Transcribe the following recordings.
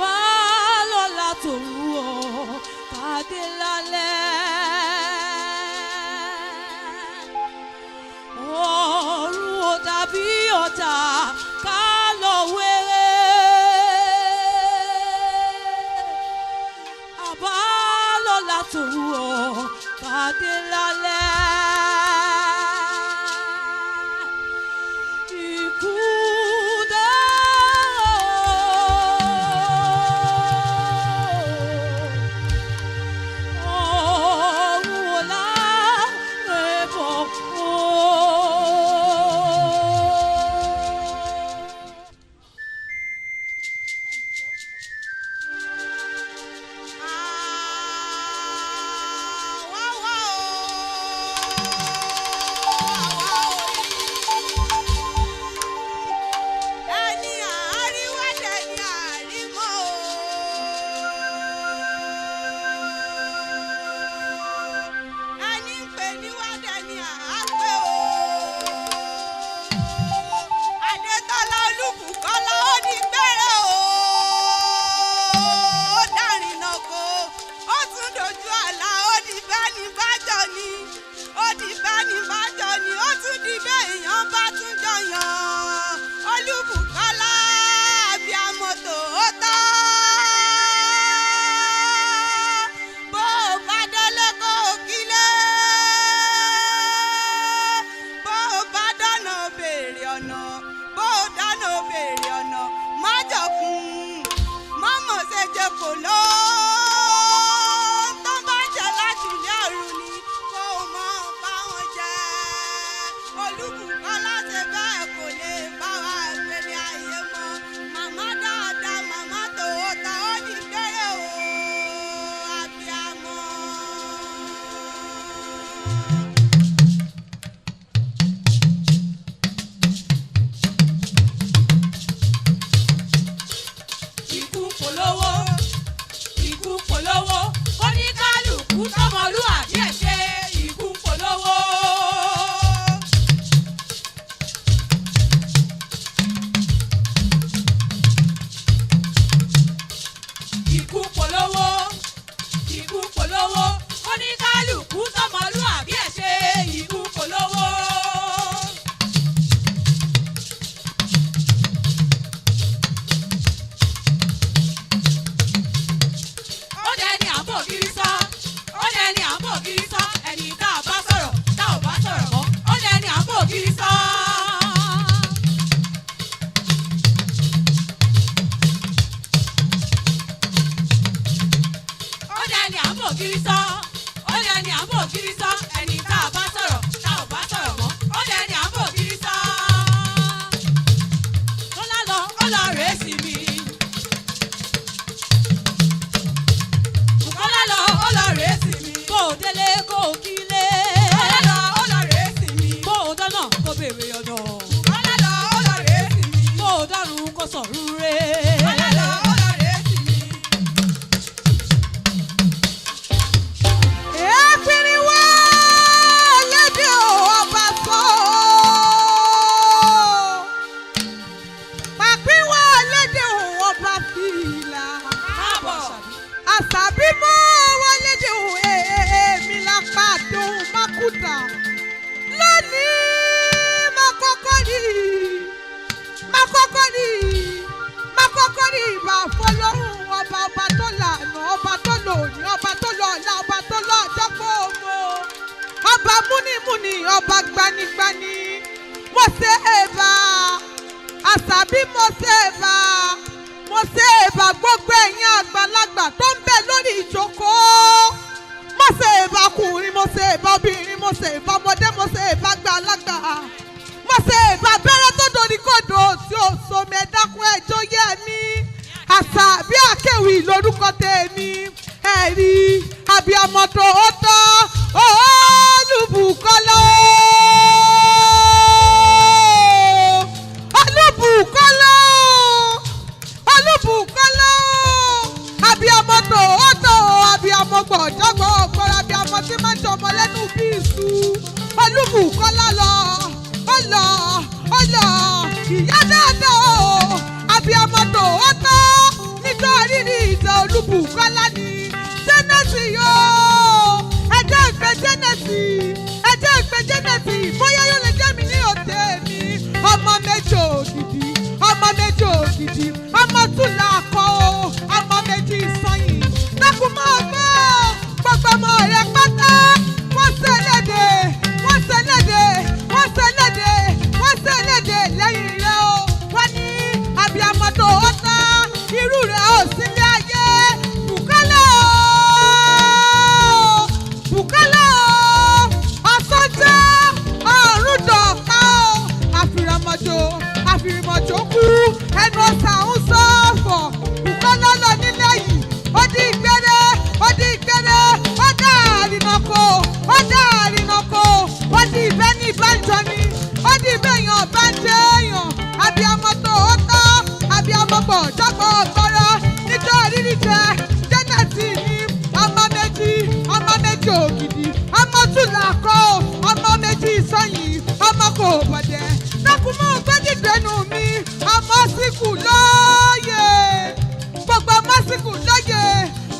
àbálọ́lá tòru o kàdé lálẹ́ ọ̀run ò dàbí ọ̀tá ká lọ wéré àbálọ́lá tòru o kàdé lálẹ́. Olúbùkọ́lá lọ, ó lọ, ìyá dáadáa o, abiyamọ tòótọ́ níbi níjọ́ rírì ìtàn Olúbùkọ́lá ni Jẹ́nẹ́sì yóò ẹjẹ́ ìpè Jẹ́nẹ́sì ẹjẹ́ ìpè Jẹ́nẹ́sì bóyá yóò lè jẹ́ mi ní òde mi ọmọ méjì ògidì ọmọ túlà kọ́ ọmọ méjì sọ́yìn dákun mọ́ ọgbẹ́ gbogbo ọmọ rẹ̀ pátá wọ́n ṣẹlẹ̀dẹ̀ lẹ́yìn rẹ̀ o wọ́n ní abiyamọ tó ó ta irú rẹ̀ ò sílé ayé Bùkálà ọ̀sánjẹ́ ọ̀run dọ̀ọ̀ká o àfìrìmọ̀jò kú ẹnu ọ̀sà ń sọ̀fọ̀ Bùkálà lọ nílẹ̀ yìí ó di ìgbére ó dá àrìnàkò ó di ìbẹ́ ní ìbánjọ ni ó di ìbẹ̀yàn bá ń jẹ́ èèyàn abiyamọ tó ó tọ́ abiyamọ pọ̀ jágbọ́ ọ̀gbọ́rọ̀ níjọ́ rírí jẹ Jẹ́nẹ́sì ní ọmọ méjì ògidì ọmọ túlà kọ́ ọmọ méjì sọ́yìn ọmọ kò bọ̀dẹ̀ dákúmọ́ gbẹ́dìgbẹ́nu mi ọmọ síkù lóye gbogbo ọmọ síkù lóye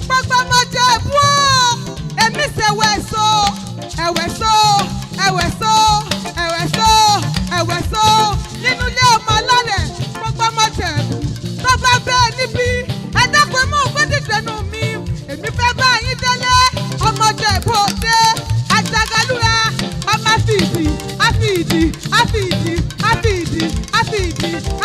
gbogbo ọmọ jẹ bú ọ èmi ṣẹ̀wẹ̀ so nínú ilé ọmọ alálẹ̀ gbogbo ọmọ jẹ̀bù tó bá bẹ́ẹ̀ níbí ẹ dákun mọ́ gbẹ́dìgbẹ́nu mi èmi fẹ́ bá yín délé ọmọ jẹ̀bù òde àjàgálùra ọmọ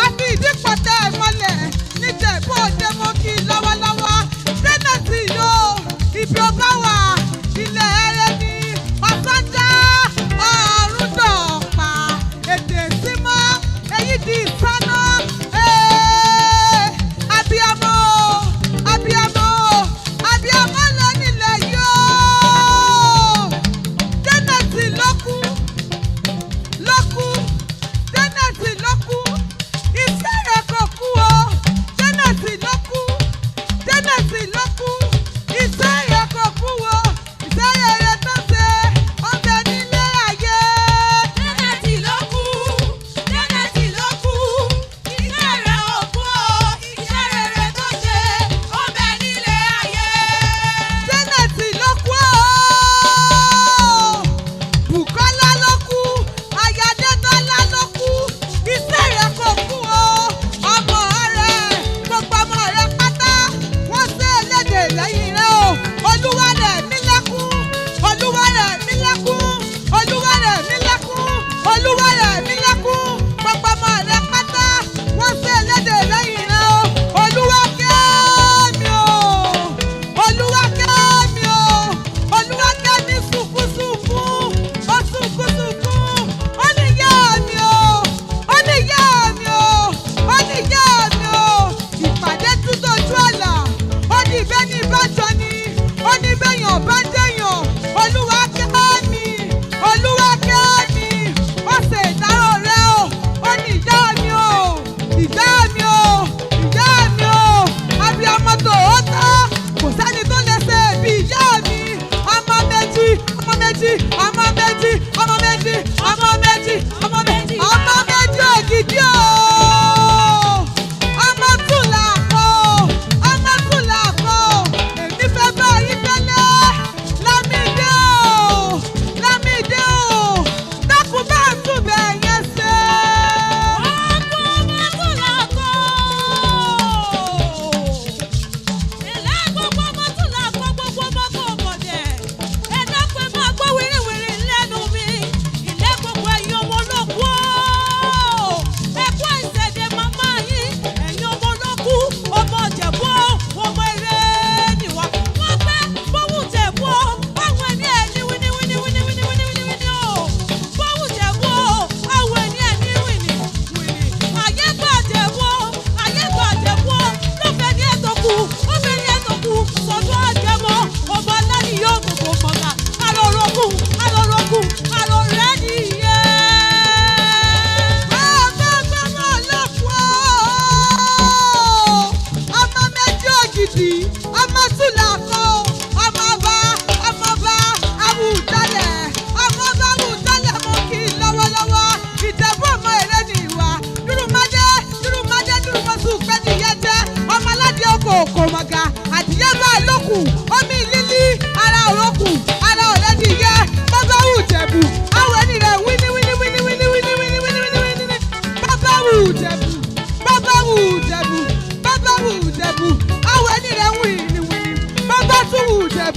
àfìdí pọ̀tẹ́ mọ́lẹ̀ níjẹ̀bù òde mo kí lọ́wọ́lọ́wọ́ Jẹ́nẹ́sì yóò ibi ó bá wà ilẹ̀ ẹrẹ́ ni ọ̀sánjẹ́.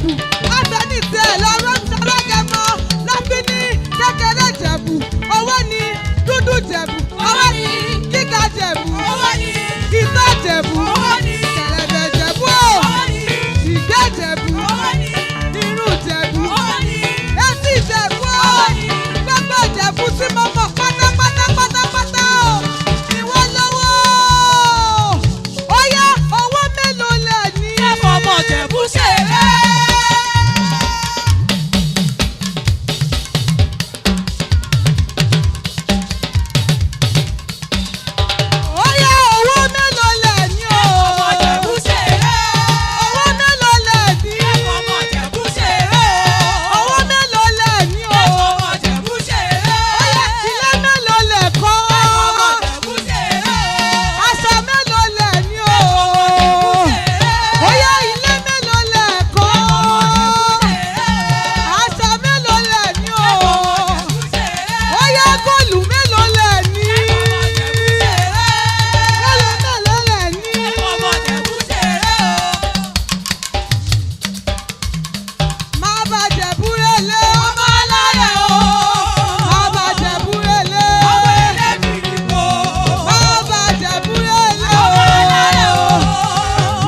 Jẹ̀bú àtẹnìtì ẹ̀ lọ́rọ́ ṣọlọ́gẹ̀mọ́ láfíní kékeré Jẹ̀bú owó ni dúdú Jẹ̀bú owó ni gíga Jẹ̀bú owó ni ìtọ́ Jẹ̀bú owó ni kẹ̀lẹ̀bẹ̀ Jẹ̀bú ìgbẹ́ Jẹ̀bú irun Jẹ̀bú etí Jẹ̀bú gbogbo Jẹ̀bú tí mo mọ̀ pátápátá o ìwọ lọ́wọ́ ó yá owó mélòó lẹ̀ ní. ẹ̀fọ́ ọmọ Jẹ̀bú ṣeré. Ó yá owó mélòó lẹ̀ ní o. ọmọ Jẹ̀bú ṣeré. Owó mélòó lẹ̀ ní. ẹ̀fọ́ ọmọ Jẹ̀bú ṣeré. Owó mélòó lẹ̀ ní o. ẹ̀fọ́ ọmọ Jẹ̀bú ṣeré. Ó yá ilé mélòó lẹ̀ kọ́. ẹ̀fọ́ ọmọ Jẹ̀bú ṣeré. Aṣọ mélòó lẹ̀ ní o. Ó yá ilé mélòó lẹ̀ kọ́. Aṣọ mélòó lẹ̀ ní o. Ó yá góòlù mélòó lẹ̀ ní. Mélòó lẹ̀ ní. Má bà Jẹ̀bú relé. Ọmọ aláyẹ̀ o. Má bà Jẹ̀bú relé. Ọmọ ẹlẹ́bìrìbò. Má bà Jẹ̀bú relé. Ọmọ aláyẹ̀ o.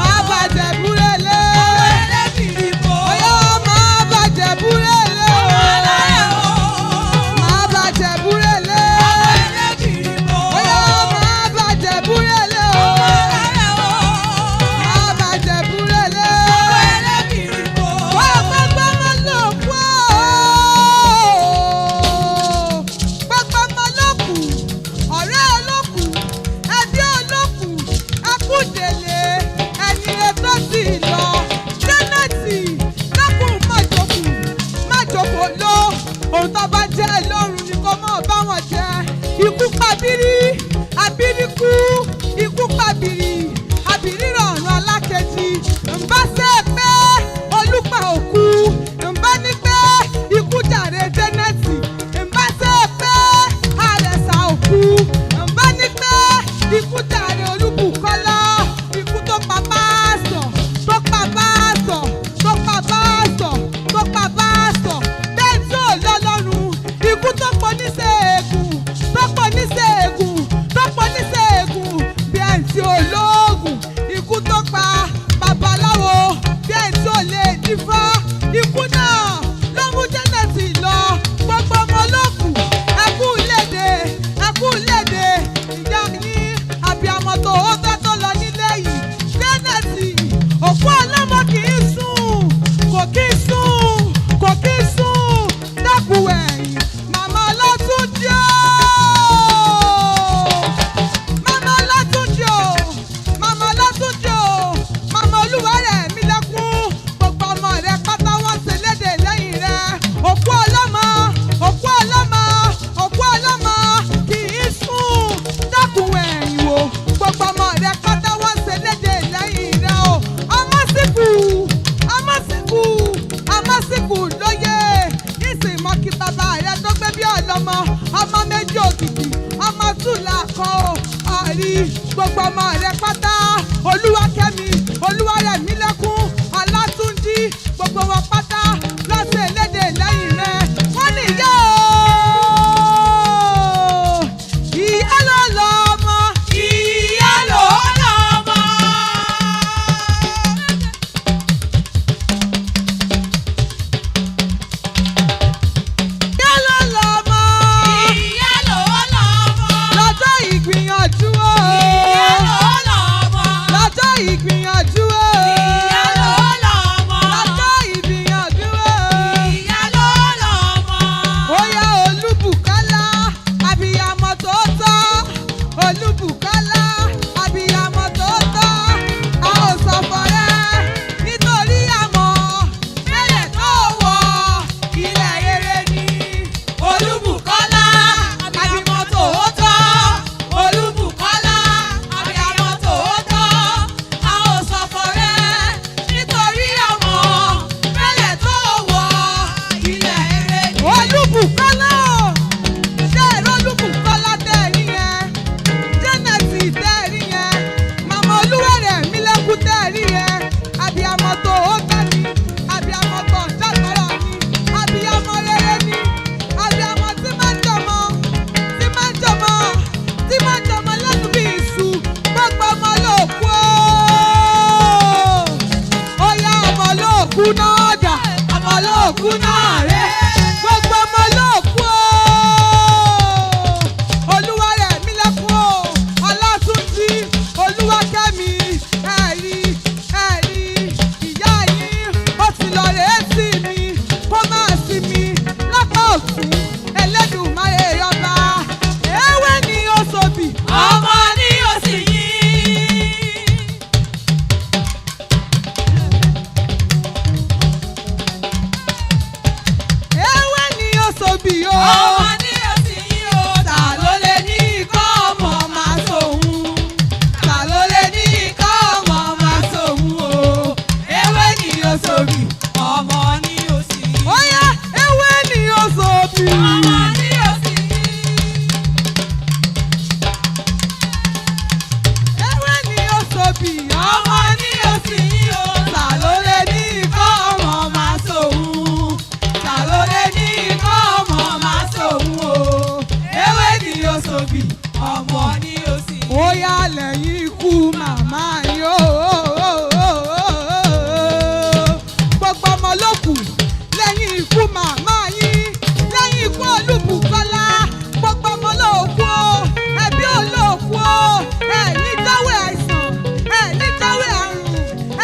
Má bà Jẹ̀bú relé. Ọmọ ẹlẹ́bìrìbò. Óyá má bà Jẹ̀bú relé. Ọmọ aláyẹ̀ o. Má bà Jẹ̀bú relé. Ọmọ ẹlẹ́bìrìbò. Óyá má bà Jẹ̀bú relé. Ọmọ aláyẹ̀ o. Má bà Jẹ̀bú relé. Ọmọ ẹlẹ́bìrìbò. Gbogbo ọmọ ló kú o. Gbogbo ọmọ ló kù. Ọ̀rẹ́ olókù. Ẹbí olókù. Akúdèlé. Ẹni ètò sì lọ. Jẹ́nẹ̀tì. Dákun má jókòó. Má jókòó lọ. Ohun tó bá jẹ́ lọ́rùn ni kò mọ̀ bá wọn jẹ. Ikú pabiri. Abiri kú. Ikú pabiri. Abiri rọrùn alákejì. Ǹbá ṣe pé olùpà òkú. Ǹbá ní pé ikú jàre Jẹ́nẹ̀tì. Ǹbá ṣe pé àrẹ̀sà òkú. Ǹbá ní pé ikú jàre Olúbùkọ́lá. Ikú tó pa pásítọ̀, tó pa pásítọ̀, tó pa pásítọ̀, tó pa pásítọ̀. Bẹ́ẹ̀ tí ò lọ́lọ́run. Ikú tó pọ̀ níṣègùn, tó pọ̀ níṣègùn, tó pọ̀ níṣègùn. Bẹ́ẹ̀ tí ò lóògùn. Ikú tó pa babaláwo. Bẹ́ẹ̀ tí ò lè dífá. Ikú náà ló mú Jẹ́nẹ̀tì lọ. Gbogbo ọmọ olókùn. Ẹkú léde, ẹkú léde. Ìyá yín abiyamọ tó ó fẹ́ tó lọ nílé yìí. Jẹ́nẹ̀tì òkú ọlọ́mọ kì í sùn, kò kì í sùn, kò kì í sùn. Dákun ẹ̀yìn, màmá Ọlátúnjí o. Màmá Ọlátúnjí o. Màmá Ọlátúnjí o. Màmá Olúwarẹ̀mílẹ́kún. Gbogbo ọmọ rẹ̀ pátá wọ́n ṣe léde lẹ́yìn rẹ̀. Òkú ọlọ́mọ, òkú ọlọ́mọ, òkú ọlọ́mọ kì í sùn. Dákun ẹ̀yìn wò. Gbogbo ọmọ rẹ̀ pátá wọ́n ṣe léde lẹ́yìn rẹ̀ o. Amásìkù, Amásìkù, Amásìkù lóye. Ìsìn mọ́ kí bàbá rẹ̀ tó gbé bí ọlọ́mọ. Ọmọ méjì òkìkí, ọmọ Súlà kan o. Ọ̀rí gbogbo ọmọ rẹ̀ pátá. Olúwakẹ́mi, Olúwarẹ̀mílẹ́kún, Ọlátúnjí, gbogbo wọn pátá lọ́sẹ̀ léde lẹ́yìn rẹ̀. Wọ́n ní ìyá o. Ìyá ló lọ ọmọ. Ìyá ló lọ́mọ. Ìyá ló lọ ọmọ. Ìyá ló lọ́mọ. Lọ́jọ́ ìgbìyànjú o. Ìyá ló olóòkú náà dà, ọmọ olóòkú náà rẹ̀, gbogbo ọmọ olóòkú o. Olúwarẹ̀mílẹ́kún o, Ọlátúnjí, Olúwakẹ́mi, ẹ̀rí ìyá yín ó ti lọ rèé sí mi kó máa sí mi lápá ọ̀tún Ẹlẹ́dùmarè ọba. Ewé ni ó sobì, ọmọ ni ó sì yí. ewé ni ó sobì o. ọmọ ni ó sì yí o. ta ló lè ní ikọ́ ọmọ máa sòun. ta ló lè ní ikọ́ ọmọ máa sòun o. ewé ni ó sobì, ọmọ ni ó sì yí. Ó yá, ewé ni ó sobì. ọmọ ni ó sì yí. Ewé ni ó sobì, ọmọ ni ó sì yí o. ta ló lè ní ikọ́ ọmọ máa sòun. ta ló lè ní ikọ́ ọmọ máa sòun o. ewé ni ó sobì, ọmọ ni ó sì yí. ó yá lẹ́yìn ikú màmá yín o. Gbogbo ọmọ ló kù lẹ́yìn ikú màmá yín, lẹ́yìn ikú Olúbùkọ́lá. Gbogbo ọmọ ló kú o, ẹbí olóòkú o. Ẹ ní dáwé àìsàn, ẹ ní dáwé àrùn,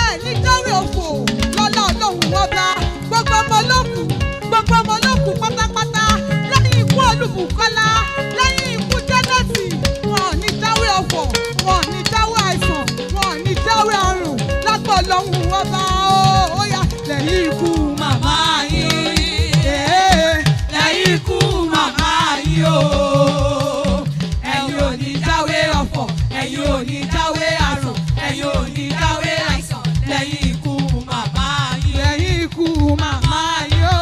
ẹ ní dáwé òfò lọ́lá Ọlọ́run ọba. Gbogbo ọmọ ló kù, gbogbo ọmọ ló kù pátápátá lẹ́yìn ikú Olúbùkọ́lá, lẹ́yìn ikú Jẹ́nẹ́sì. Wọn ò ní dáwé ọ̀fọ̀, wọn ò ní dáwé àìsàn, wọn ò ní dáwé àrùn lágbó Ọlọ́run ọba o. Ó yá lẹ́yìn ikú màmá yín. lẹ́yìn ikú màmá yìí o. ẹ̀yin ò ní dáwé ọ̀fọ̀, ẹ̀yin ò ní dáwé àrùn, ẹ̀yin ò ní dáwé àìsàn. lẹ́yìn ikú màmá yìí. Lẹ́yìn ikú màmá yín o.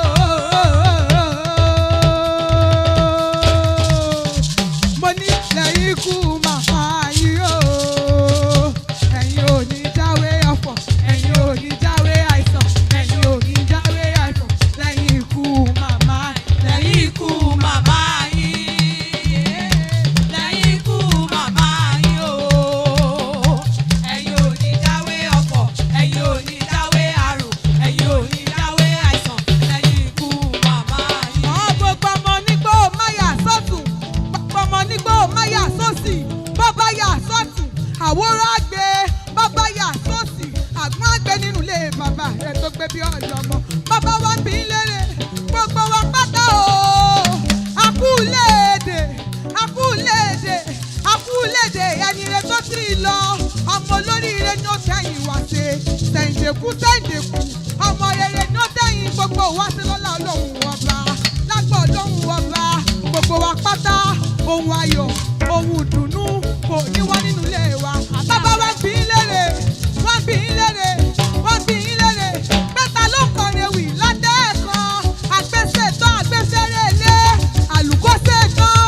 Mo ní lẹ́yìn ikú màmá yín o. Ẹ̀yin ò ní dáwé ọ̀fọ̀, ẹ̀yin ò ní dáwé àìsàn, ẹ̀yin ò ní dáwé àìsàn. Lẹ́yìn ikú màmá, lẹ́yìn ikú màmá yìí. lẹ́yìn ikú màmá yìí o. ẹ̀yin ò ní dáwé ọ̀fọ̀, ẹ̀yin ò ní dáwé àrùn, ẹ̀yin ò ní dáwé àìsàn. lẹ́yìn ikú màmá yìí. gbogbo ọmọ nígbò máyà sọ́tún, gbogbo ọmọ nígbò máyà sósì, bàbá yà sọ́tún, àwòrán àgbẹ̀, bàbá yà sósì, àgbọ̀n àgbẹ̀ nínú ilé bàbá rẹ̀ tó gbé bí ọ̀dọ́mọ. Bàbá wa ń bí lérè, gbogbo wa pátá o. Akúlédè, akúlédè, akúlédè, ẹni rẹ̀ tó ti lọ, ọmọ olóríire ni ó tẹ̀yìn wá ṣe, tẹ̀yìndẹ̀kú tẹ̀yìndẹ̀kú, ọmọ rere ni ó tẹ̀yìn gbogbo wa ṣe lọ́lá Ọlọ́run ọba, lágbó Ọlọ́run ọba, gbogbo wa pátá, ohun ayọ̀, ohun ìdùnnú kò ní wá nínú ilé wa. Bàbá wa ń bí lérè, wọ́n bí lérè, wọ́n bí lérè, mẹ́ta ló kọrin ewì ládẹ́ẹ̀kan, àgbẹ̀sẹ̀ tán àgbẹ̀sẹ̀rẹ̀ lé, àlùkọ́sẹ̀ tán,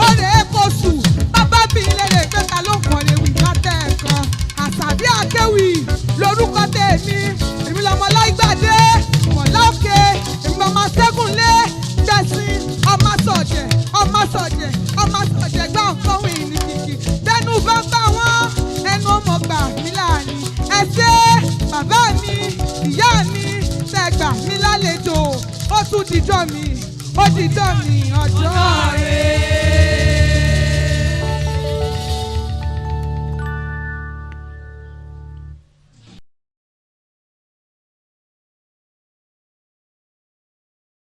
òrè kóṣù. Bàbá bí lérè, mẹ́ta ló kọrin ewì ládẹ́ẹ̀kan, Àṣàbí Akéwì lórúkọ tèmi, èmi lọmọ Láìgbàdé, Mọ̀lá Òkè, èmi lọmọ Ṣẹ́gunlé, Gbẹ̀sìn, ọmọ Sọ̀jẹ̀, ọmọ Sọ̀jẹ̀, ọmọ Sọ̀jẹ̀ gbà ń kọ́ wìn ní kìkì. Bẹ́nu bá ń bá wọn, ẹnu ọmọ gbà mí láàrin. Ẹ ṣé bàbá mi, ìyá mi, tẹ gbà mí lálejò. Ó tún dijọ́ mi, ó dijọ́ mi ọjọ́ rẹ̀.